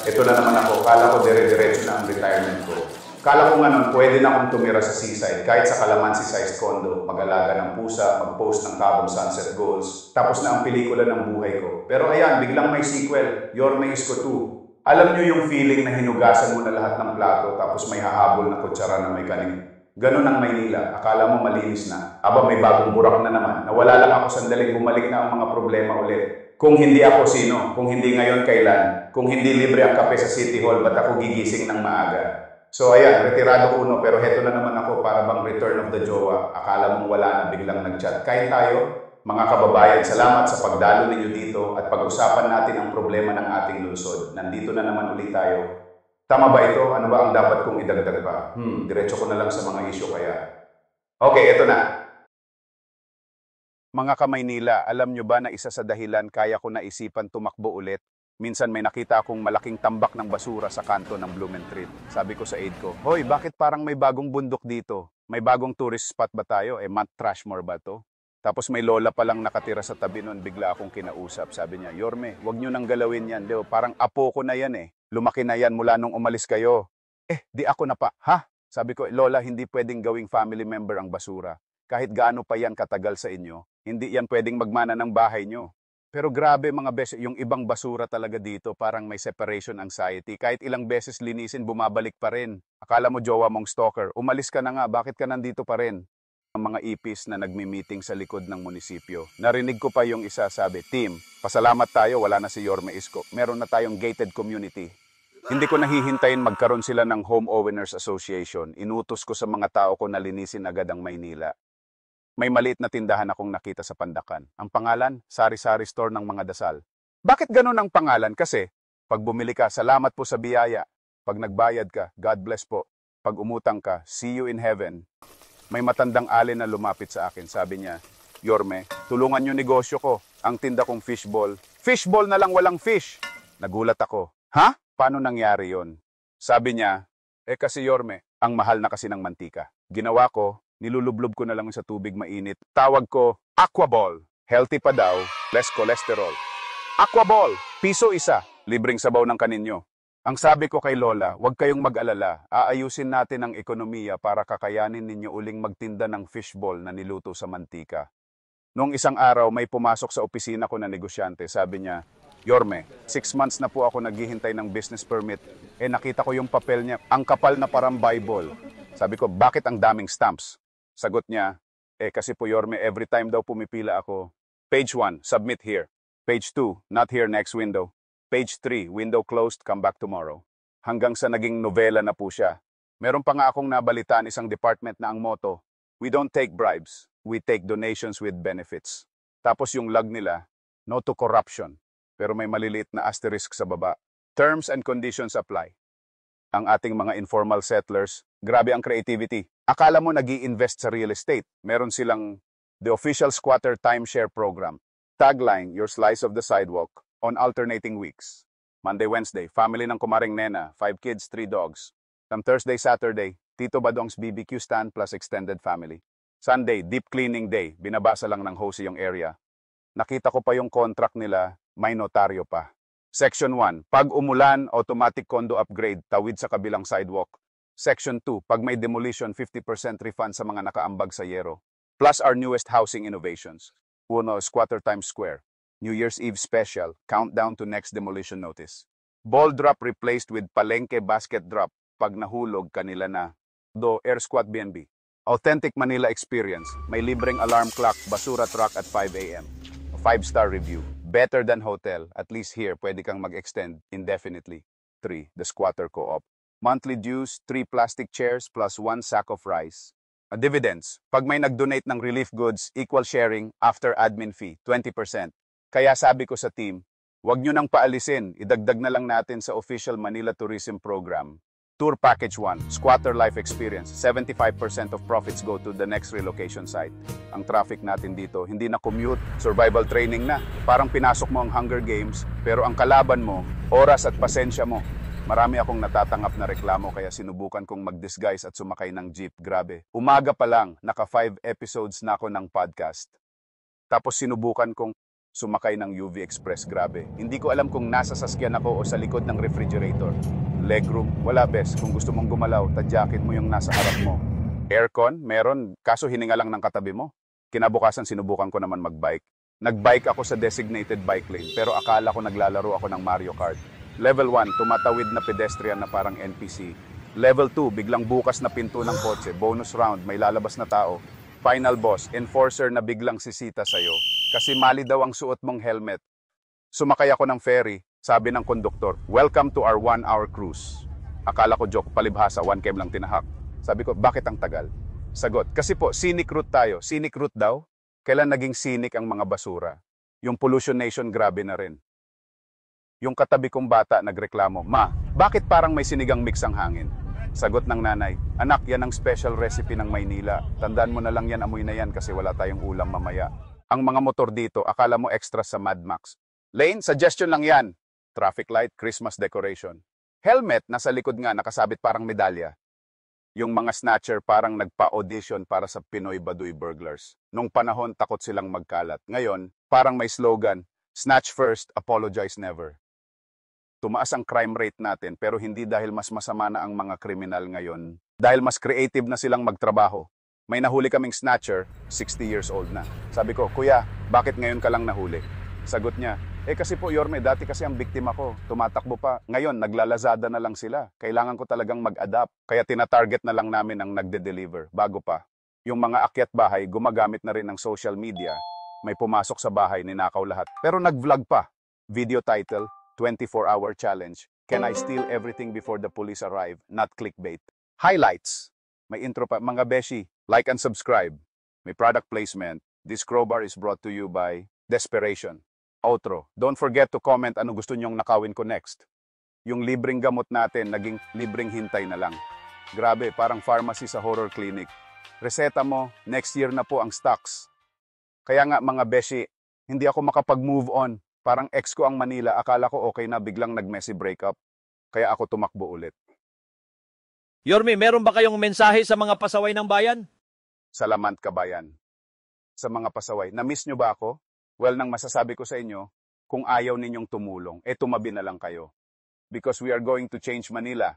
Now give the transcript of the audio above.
Ito na naman ako, kala ko dire-diretso na ang retirement ko. Kala ko nga nun, pwede na akong tumira sa seaside, kahit sa Calamansi-sized condo, mag-alaga ng pusa, mag-post ng Cabong Sunset Goals, tapos na ang pelikula ng buhay ko. Pero ayan, biglang may sequel, Yorme Isko 2. Alam niyo yung feeling na hinugasan mo na lahat ng plato, tapos may hahabol na kutsara na may kanin. Ganon ang Maynila, akala mo malinis na. Aba, may bagong burak na naman. Nawala lang ako sandaling, bumalik na ang mga problema ulit. Kung hindi ako sino, kung hindi ngayon kailan, kung hindi libre ang kape sa City Hall, ba't ako gigising ng maaga? So ayan, retirado uno, pero heto na naman ako para bang return of the jowa. Akala mong wala na, biglang nag-chat. Kain tayo? Mga kababayan, salamat sa pagdalo ninyo dito at pag-usapan natin ang problema ng ating lungsod. Nandito na naman ulit tayo. Tama ba ito? Ano ba ang dapat kong idagdag pa? Diretso ko na lang sa mga isyu kaya. Okay, eto na. Mga ka-Maynila, alam nyo ba na isa sa dahilan kaya ko naisipan tumakbo ulit? Minsan may nakita akong malaking tambak ng basura sa kanto ng Blumentritt. Sabi ko sa aide ko, "Hoy, bakit parang may bagong bundok dito? May bagong tourist spot ba tayo? Mount Trashmore ba to?" Tapos may lola palang nakatira sa tabi nun, bigla akong kinausap. Sabi niya, "Yorme, wag nyo nang galawin yan. Leo, parang apo ko na yan eh. Lumaki na yan mula nung umalis kayo." Di ako na pa. Ha? Sabi ko, "Lola, hindi pwedeng gawing family member ang basura. Kahit gaano pa yan katagal sa inyo, hindi yan pwedeng magmana ng bahay nyo." Pero grabe mga beses, yung ibang basura talaga dito, parang may separation anxiety. Kahit ilang beses linisin, bumabalik pa rin. Akala mo jowa mong stalker, umalis ka na nga, bakit ka nandito pa rin? Ang mga ipis na nagmi-meeting sa likod ng munisipyo. Narinig ko pa yung isa sabi, "Team, pasalamat tayo, wala na si Yorme Isko. Meron na tayong gated community." Hindi ko nahihintayin magkaroon sila ng Homeowners Association. Inutos ko sa mga tao ko na linisin agad ang Maynila. May maliit na tindahan akong nakita sa Pandakan. Ang pangalan, Sari-Sari Store ng mga dasal. Bakit ganun ang pangalan? Kasi, pag bumili ka, salamat po sa biyaya. Pag nagbayad ka, God bless po. Pag umutang ka, see you in heaven. May matandang alin na lumapit sa akin. Sabi niya, "Yorme, tulungan yung negosyo ko. Ang tinda kong fishball." Fishball na lang walang fish. Nagulat ako. Ha? Paano nangyari yon? Sabi niya, kasi Yorme, ang mahal na kasi ng mantika. Ginawa ko, nilulublob ko na lang sa tubig mainit. Tawag ko, Aquaball. Healthy pa daw, less cholesterol. Aquaball, piso isa, libreng sabaw ng kaninyo. Ang sabi ko kay Lola, huwag kayong mag-alala. Aayusin natin ang ekonomiya para kakayanin ninyo uling magtinda ng fishball na niluto sa mantika. Noong isang araw, may pumasok sa opisina ko na negosyante. Sabi niya, "Yorme, 6 months na po ako naghihintay ng business permit. Nakita ko yung papel niya, ang kapal na parang Bible." Sabi ko, "Bakit ang daming stamps?" Sagot niya, kasi po Yorme, every time daw pumipila ako. Page 1, submit here. Page 2, not here, next window. Page 3, window closed, come back tomorrow. Hanggang sa naging nobela na po siya. Meron pa nga akong nabalitaan isang department na ang motto, "We don't take bribes, we take donations with benefits." Tapos yung log nila, "No to corruption." Pero may maliliit na asterisk sa baba. Terms and conditions apply. Ang ating mga informal settlers, grabe ang creativity. Akala mo nag-i-invest sa real estate. Meron silang the official squatter timeshare program. Tagline, your slice of the sidewalk on alternating weeks. Monday, Wednesday, family ng kumaring Nena, 5 kids, 3 dogs. From Thursday, Saturday, Tito Badong's BBQ stand plus extended family. Sunday, deep cleaning day, binabasa lang ng host yung area. Nakita ko pa yung contract nila, may notaryo pa. Section 1, pag umulan, automatic condo upgrade, tawid sa kabilang sidewalk. Section 2, pag may demolition, 50% refund sa mga nakaambag sa yero. Plus our newest housing innovations. Uno, Squatter Times Square. New Year's Eve special, countdown to next demolition notice. Ball drop replaced with palengke basket drop, pag nahulog kanila na. Do, Air Squad BNB. Authentic Manila experience, may libreng alarm clock, basura truck at 5 a.m. 5-star review. Better than hotel. At least here, pwede kang mag-extend indefinitely. 3. The Squatter Co-op. Monthly dues, 3 plastic chairs plus 1 sack of rice. Dividends. Pag may nag-donate ng relief goods, equal sharing after admin fee, 20%. Kaya sabi ko sa team, wag nyo nang paalisin, idagdag na lang natin sa official Manila Tourism Program. Tour Package 1, Squatter Life Experience. 75% of profits go to the next relocation site. Ang traffic natin dito, hindi na commute, survival training na. Parang pinasok mo ang Hunger Games, pero ang kalaban mo, oras at pasensya mo. Marami akong natatanggap na reklamo kaya sinubukan kong mag-disguise at sumakay ng jeep. Grabe. Umaga pa lang, naka 5 episodes na ako ng podcast. Tapos sinubukan kong Sumakay ng UV Express, grabe. Hindi ko alam kung nasa sasakyan ako o sa likod ng refrigerator. Legroom, wala bes. Kung gusto mong gumalaw, tadyakin mo yung nasa harap mo. Aircon, meron, kaso hininga lang ng katabi mo. Kinabukasan sinubukan ko naman magbike. Nagbike ako sa designated bike lane, pero akala ko naglalaro ako ng Mario Kart. Level 1, tumatawid na pedestrian na parang NPC. Level 2, biglang bukas na pinto ng kotse. Bonus round, may lalabas na tao. Final boss, enforcer na biglang sisita sa'yo. Kasi mali daw ang suot mong helmet. Sumakay ako ng ferry, sabi ng konduktor, "Welcome to our 1-hour cruise." Akala ko joke, palibhasa, 1 km lang tinahak. Sabi ko, bakit ang tagal? Sagot, kasi po, scenic route tayo. Scenic route daw? Kailan naging scenic ang mga basura? Yung pollution nation, grabe na rin. Yung katabi kong bata nagreklamo, "Ma, bakit parang may sinigang mix ang hangin?" Sagot ng nanay, "Anak, yan ang special recipe ng Maynila. Tandaan mo na lang yan, amoy na yan kasi wala tayong ulam mamaya." Ang mga motor dito, akala mo extra sa Mad Max. Lane, suggestion lang yan. Traffic light, Christmas decoration. Helmet, nasa likod nga, nakasabit parang medalya. Yung mga snatcher parang nagpa-audition para sa Pinoy Baduy Burglars. Nung panahon, takot silang magkalat. Ngayon, parang may slogan, "Snatch first, apologize never." Tumaas ang crime rate natin pero hindi dahil mas masama na ang mga kriminal ngayon. Dahil mas creative na silang magtrabaho. May nahuli kaming snatcher, 60 years old na. Sabi ko, "Kuya, bakit ngayon ka lang nahuli?" Sagot niya, kasi po Yorme, dati kasi ang biktima ko, tumatakbo pa. Ngayon, naglalazada na lang sila. Kailangan ko talagang mag-adapt. Kaya tinatarget na lang namin ang nagde-deliver, bago pa. Yung mga akyat bahay, gumagamit na rin ng social media. May pumasok sa bahay, ninakaw lahat. Pero nag-vlog pa. Video title, 24-hour challenge. Can I steal everything before the police arrive? Not clickbait. Highlights. May intro pa. Mga beshi, like and subscribe. May product placement. This crowbar is brought to you by Desperation. Outro. Don't forget to comment ano gusto nyong nakawin ko next. Yung libreng gamot natin, naging libreng hintay na lang. Grabe, parang pharmacy sa horror clinic. Reseta mo, next year na po ang stocks. Kaya nga mga beshi, hindi ako makapag-move on. Parang ex ko ang Manila, akala ko okay na, biglang nag-messy breakup. Kaya ako tumakbo ulit. Yorme, meron ba kayong mensahe sa mga pasaway ng bayan? Salamat kabayan. Sa mga pasaway, na-miss nyo ba ako? Well, nang masasabi ko sa inyo, kung ayaw ninyong tumulong, tumabi na lang kayo. Because we are going to change Manila.